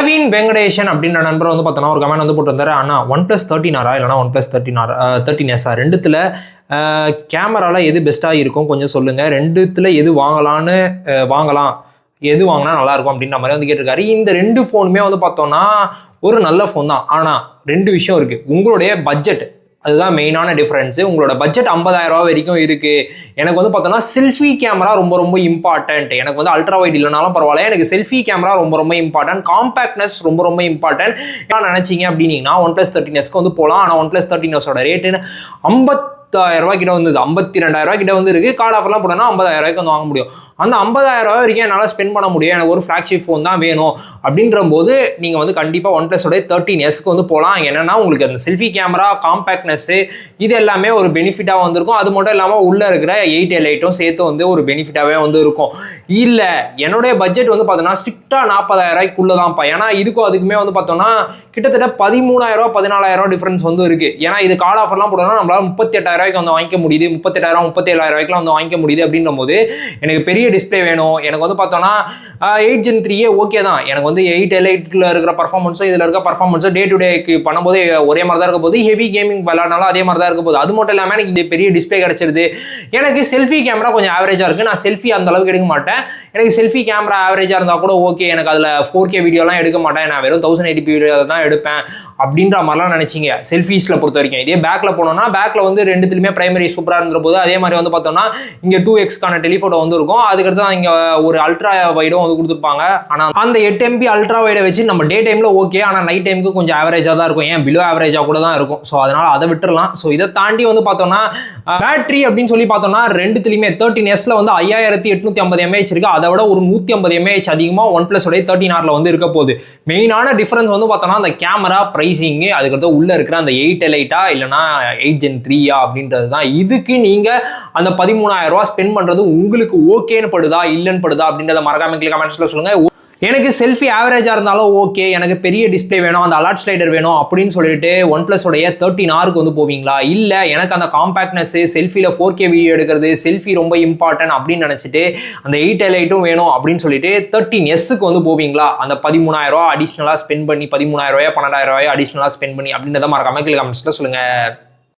அரவிந்த் வெங்கடேஷன் அப்படின்ற நண்பர் வந்து பார்த்தோன்னா ஒரு கமெண்ட் வந்து போட்டு வந்தாரு. ஆனால் OnePlus 13R இல்லைனா OnePlus 13S ரெண்டுத்தில் கேமராவில் எது பெஸ்ட்டாக இருக்கும் கொஞ்சம் சொல்லுங்கள், ரெண்டுத்தில் எது வாங்கலாம், எது வாங்கினா நல்லாயிருக்கும் அப்படின்ற மாதிரி வந்து கேட்டிருக்காரு. இந்த ரெண்டு ஃபோனுமே வந்து பார்த்தோன்னா ஒரு நல்ல ஃபோன் தான். ஆனால் ரெண்டு விஷயம் இருக்குது. உங்களுடைய பட்ஜெட் அதுதான் மெயினான டிஃப்ரென்ஸு. உங்களோட பட்ஜெட் 50,000 வரைக்கும் இருக்குது. எனக்கு வந்து பார்த்தோன்னா செல்ஃபி கேமரா ரொம்ப ரொம்ப இம்பார்ட்டன்ட். எனக்கு வந்து அல்ட்ரா வைட் இல்லைனாலும் பரவாயில்ல, எனக்கு செல்ஃபி கேமரா ரொம்ப ரொம்ப இம்பார்ட்டன்ட், காம்பேக்ட்னஸ் ரொம்ப ரொம்ப இம்பார்ட்டன்ட் நினச்சிங்க அப்படின்னீங்கன்னா OnePlus 13Sக்கு வந்து போகலாம். ஆனால் OnePlus 13Sோட ரேட்டுன்னு 50,000 கிட்ட வந்து 52,000 கிட்ட வந்து இருக்குது. கார்டு ஆஃபர்லாம் போட்டோன்னா 50,000 வந்து வாங்க முடியும். அந்த 50,000 வரைக்கும் என்னால் ஸ்பெண்ட் பண்ண முடியும், எனக்கு ஒரு ஃப்ளாக்ஷிப் ஃபோன் தான் வேணும் அப்படின்ற போது நீங்கள் வந்து கண்டிப்பாக OnePlus 13Sக்கு வந்து போகலாம். என்னென்னா உங்களுக்கு அந்த செல்ஃபி கேமரா, காம்பேக்ட்னஸ்ஸு இது எல்லாமே ஒரு பெனிஃபிட்டாக வந்திருக்கும். அது மட்டும் இல்லாமல் உள்ளே இருக்கிற 8L8 சேர்த்து வந்து ஒரு பெனிஃபிட்டாகவே வந்து இருக்கும். இல்லை என்னுடைய பட்ஜெட் வந்து பார்த்தோன்னா ஸ்ட்ரிக்டாக 40,000 தான்ப்பா. ஏன்னா இதுக்கும் அதுக்குமே வந்து பார்த்தோன்னா கிட்டத்தட்ட 13,000 14,000 டிஃப்ரென்ஸ் வந்து இருக்குது. ஏன்னா இது கார்டு ஆஃபர்லாம் போட்டோம்னா நம்மளால் 38,000 வந்து வாங்கிக்க முடியுது, 38,000 37,000 வந்து வாங்கிக்க முடியுது அப்படின்ற போது எனக்கு பெரிய டிஸ்பிளே வேணும். எனக்கு வந்து பார்த்தோன்னா 8 Gen 3 ஓகே தான். எனக்கு வந்து 8L8 இருக்கிற பர்ஃபார்மன்ஸும் இதில் இருக்க பர்ஃபார்மன்ஸும் டே டு டேக்கு பண்ணும்போது ஒரே மாதிரி தான் இருக்க போது, ஹெவி கேமிங் விளையாடினாலும் அதே மாதிரி தான் இருக்க போகுது. அது மட்டும் இல்லாமல் எனக்கு இந்த பெரிய டிஸ்பிளே கிடச்சிருது. எனக்கு செல்ஃபி கேமரா கொஞ்சம் ஆவரேஜாக இருக்குது. நான் செல்ஃபி அந்த அளவுக்கு எடுக்க மாட்டேன். எனக்கு செல்ஃபி கேமரா ஆவரேஜாக இருந்தால் கூட ஓகே, எனக்கு அதில் 4K வீடியோலாம் எடுக்க மாட்டேன், நான் வெறும் 1080p வீடியோ தான் எடுப்பேன் அப்படின்ற மாதிரிலாம் நினச்சிங்க செல்ஃபீஸில் பொறுத்த வரைக்கும். இதே பேக்கில் போனோம்னா பேக்கில் வந்து ரெண்டுத்துலையுமே பிரைமரி சூப்பராக இருந்துற போது, அதே மாதிரி வந்து பார்த்தோம்னா இங்கே 2xக்கான டெலிஃபோட்டோ வந்து இருக்கும். அதுக்கடுத்து தான் இங்கே ஒரு அல்ட்ரா வைடும் வந்து கொடுத்துருப்பாங்க. ஆனால் அந்த 8 MB அல்ட்ரா வைடை வச்சு நம்ம டே டைமில் ஓகே, ஆனால் நைட் டைமுக்கு கொஞ்சம் ஆவரேஜாக தான் இருக்கும், ஏன் பிலோ ஆவரேஜாக கூட தான் இருக்கும். ஸோ அதனால் அதை விட்டுறலாம். ஸோ இதை தாண்டி வந்து பார்த்தோம்னா பேட்டரி அப்படின்னு சொல்லி பார்த்தோம்னா ரெண்டுத்துலையுமே 13Sல வந்து 5850 mAh இருக்குது. அதை விட ஒரு 150 mAh அதிகமாக OnePlus 13R வந்து இருக்க போகுது. மெயினான டிஃபரன்ஸ் வந்து பார்த்தோம்னா அந்த கேமரா பிரைசிங்கு, அதுக்கடுத்து உள்ளே இருக்கிற அந்த 8L8 இல்லைனா 8 Gen 3 அப்படின்றது தான். இதுக்கு நீங்கள் அந்த 13,000 ஸ்பெண்ட் பண்ணுறது உங்களுக்கு ஓகேன்னு படுதா இல்லைன்னு படுதா அப்படின்றத மறக்காம கமெண்ட்ஸில் சொல்லுங்கள். எனக்கு செல்ஃபி ஆவரேஜாக இருந்தாலும் ஓகே, எனக்கு பெரிய டிஸ்பிளே வேணும், அந்த அலர்ட் ஸ்லைடர் வேணும் அப்படின்னு சொல்லிட்டு OnePlus 13Rக்கு வந்து போவீங்களா? இல்லை எனக்கு அந்த காம்பேக்ட்னஸ், செல்ஃபியில் 4K வீடியோ எடுக்கிறது, செல்ஃபி ரொம்ப இம்பார்ட்டன்ட் அப்படின்னு நினச்சிட்டு அந்த 8L8 வேணும் அப்படின்னு சொல்லிட்டு 13Sக்கு வந்து போவீங்களா? அந்த 13,000 அடிஷ்னலாக ஸ்பெண்ட் பண்ணி 13,000 12,000 அடிஷ்னலாக ஸ்பெண்ட் பண்ணி அப்படின்றத மறக்காம கமெண்ட்ஸில் சொல்லுங்கள்.